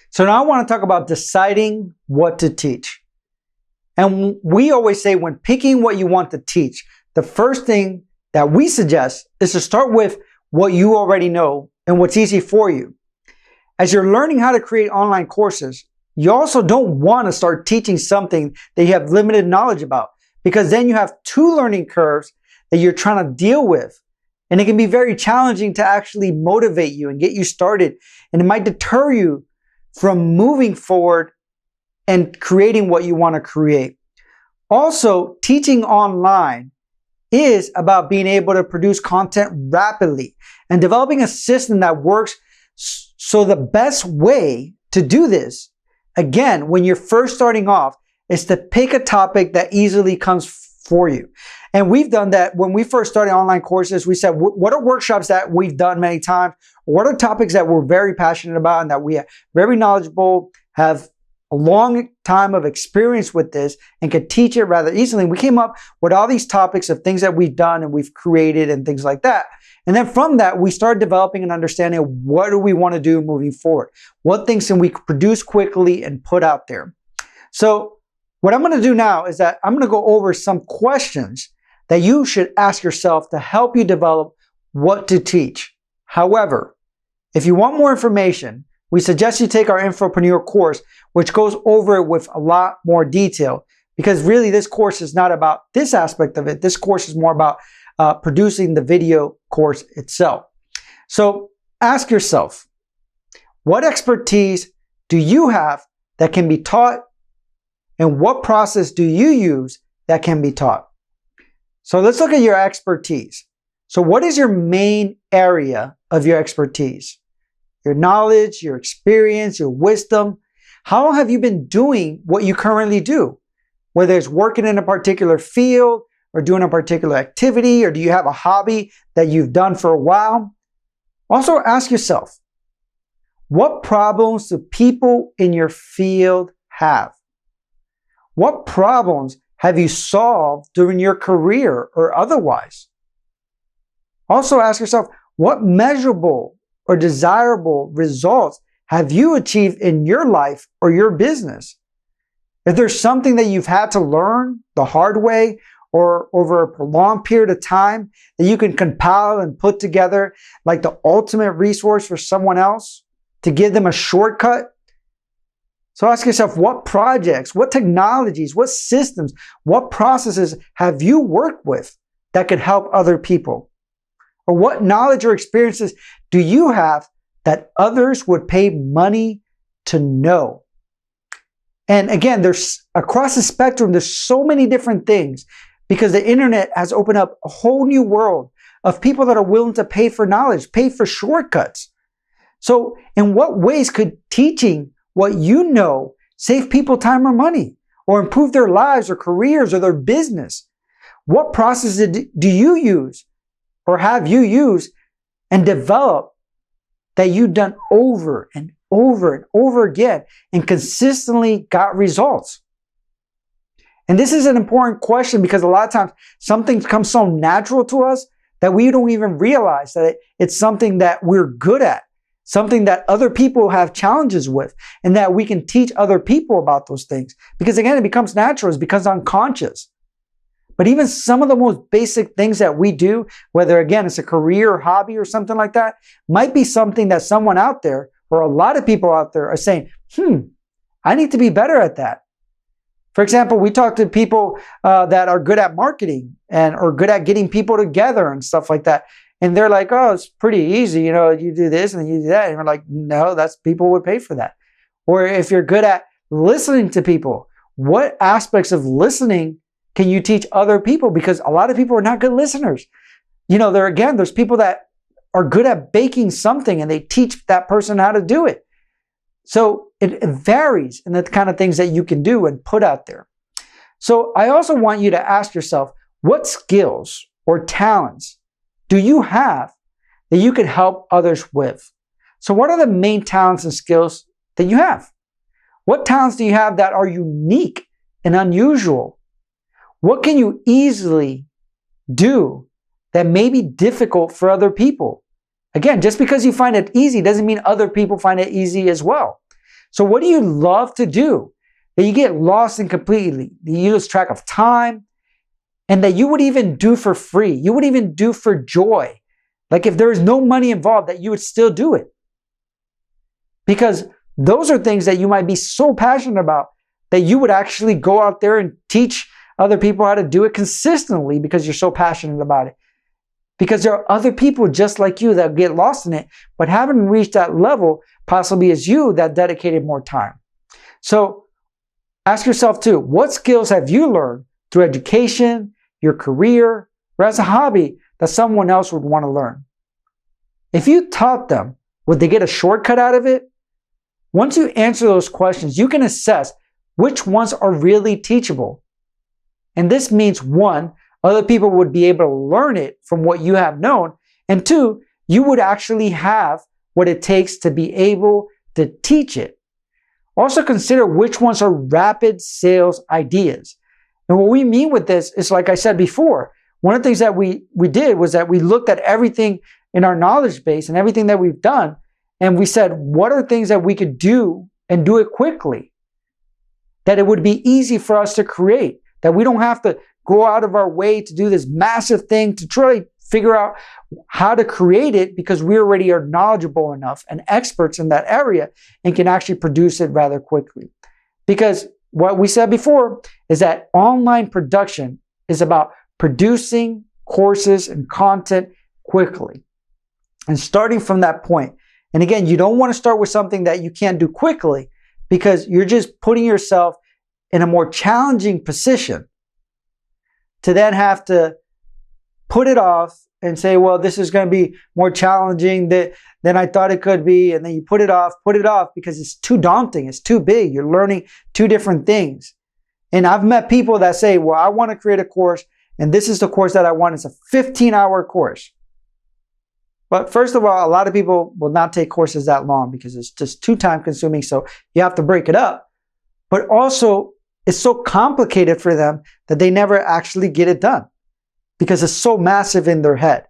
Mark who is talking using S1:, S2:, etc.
S1: So now I want to talk about deciding what to teach. And we always say when picking what you want to teach, the first thing that we suggest is to start with what you already know and what's easy for you. As you're learning how to create online courses, you also don't want to start teaching something that you have limited knowledge about, because then you have two learning curves that you're trying to deal with. And it can be very challenging to actually motivate you and get you started. And it might deter you from moving forward and creating what you want to create. Also, teaching online is about being able to produce content rapidly and developing a system that works. So the best way to do this, again, when you're first starting off, is to pick a topic that easily comes for you. And we've done that when we first started online courses. We said, what are workshops that we've done many times? What are topics that we're very passionate about and that we are very knowledgeable, have a long time of experience with this, and can teach it rather easily? And we came up with all these topics of things that we've done and we've created and things like that. And then from that, we started developing an understanding of what do we want to do moving forward? What things can we produce quickly and put out there? So what I'm going to do now is that I'm going to go over some questions that you should ask yourself to help you develop what to teach. However, if you want more information, we suggest you take our Infopreneur course, which goes over it with a lot more detail, because really this course is not about this aspect of it. This course is more about producing the video course itself. So ask yourself, what expertise do you have that can be taught, and what process do you use that can be taught? So let's look at your expertise. So what is your main area of your expertise? Your knowledge, your experience, your wisdom. How long have you been doing what you currently do? Whether it's working in a particular field or doing a particular activity, or do you have a hobby that you've done for a while? Also ask yourself, what problems do people in your field have? What problems have you solved during your career or otherwise? Also ask yourself, what measurable or desirable results have you achieved in your life or your business? If there's something that you've had to learn the hard way or over a prolonged period of time that you can compile and put together like the ultimate resource for someone else to give them a shortcut. So ask yourself, what projects, what technologies, what systems, what processes have you worked with that could help other people? Or what knowledge or experiences do you have that others would pay money to know? And again, there's across the spectrum, there's so many different things, because the internet has opened up a whole new world of people that are willing to pay for knowledge, pay for shortcuts. So in what ways could teaching what you know save people time or money, or improve their lives or careers or their business? What processes do you use or have you used and developed that you've done over and over and over again and consistently got results? And this is an important question, because a lot of times something comes so natural to us that we don't even realize that it's something that we're good at, something that other people have challenges with, and that we can teach other people about those things. Because again, it becomes natural, it becomes unconscious. But even some of the most basic things that we do, whether again, it's a career or hobby or something like that, might be something that someone out there or a lot of people out there are saying, I need to be better at that. For example, we talk to people that are good at marketing and or good at getting people together and stuff like that. And they're like, oh, it's pretty easy. You know, you do this and then you do that. And we're like, no, that's people would pay for that. Or if you're good at listening to people, what aspects of listening can you teach other people? Because a lot of people are not good listeners. You know, there's people that are good at baking something and they teach that person how to do it. So it varies in the kind of things that you can do and put out there. So I also want you to ask yourself, what skills or talents do you have that you can help others with? So what are the main talents and skills that you have? What talents do you have that are unique and unusual? What can you easily do that may be difficult for other people? Again, just because you find it easy doesn't mean other people find it easy as well. So what do you love to do that you get lost in completely? You lose track of time, and that you would even do for free. You would even do for joy. Like if there is no money involved, that you would still do it. Because those are things that you might be so passionate about that you would actually go out there and teach other people how to do it consistently because you're so passionate about it. Because there are other people just like you that get lost in it, but haven't reached that level possibly as you that dedicated more time. So ask yourself too, what skills have you learned through education, your career, or as a hobby that someone else would want to learn? If you taught them, would they get a shortcut out of it? Once you answer those questions, you can assess which ones are really teachable. And this means, one, other people would be able to learn it from what you have known. And two, you would actually have what it takes to be able to teach it. Also consider which ones are rapid sales ideas. And what we mean with this is, like I said before, one of the things that we did was that we looked at everything in our knowledge base and everything that we've done, and we said, what are things that we could do and do it quickly? That it would be easy for us to create, that we don't have to go out of our way to do this massive thing to try to figure out how to create it, because we already are knowledgeable enough and experts in that area and can actually produce it rather quickly. Because what we said before is that online production is about producing courses and content quickly and starting from that point. And again, you don't want to start with something that you can't do quickly, because you're just putting yourself in a more challenging position to then have to put it off and say, well, this is going to be more challenging than I thought it could be. And then you put it off because it's too daunting. It's too big. You're learning two different things. And I've met people that say, well, I want to create a course, and this is the course that I want. It's a 15-hour course. But first of all, a lot of people will not take courses that long because it's just too time consuming. So you have to break it up. But also, it's so complicated for them that they never actually get it done because it's so massive in their head.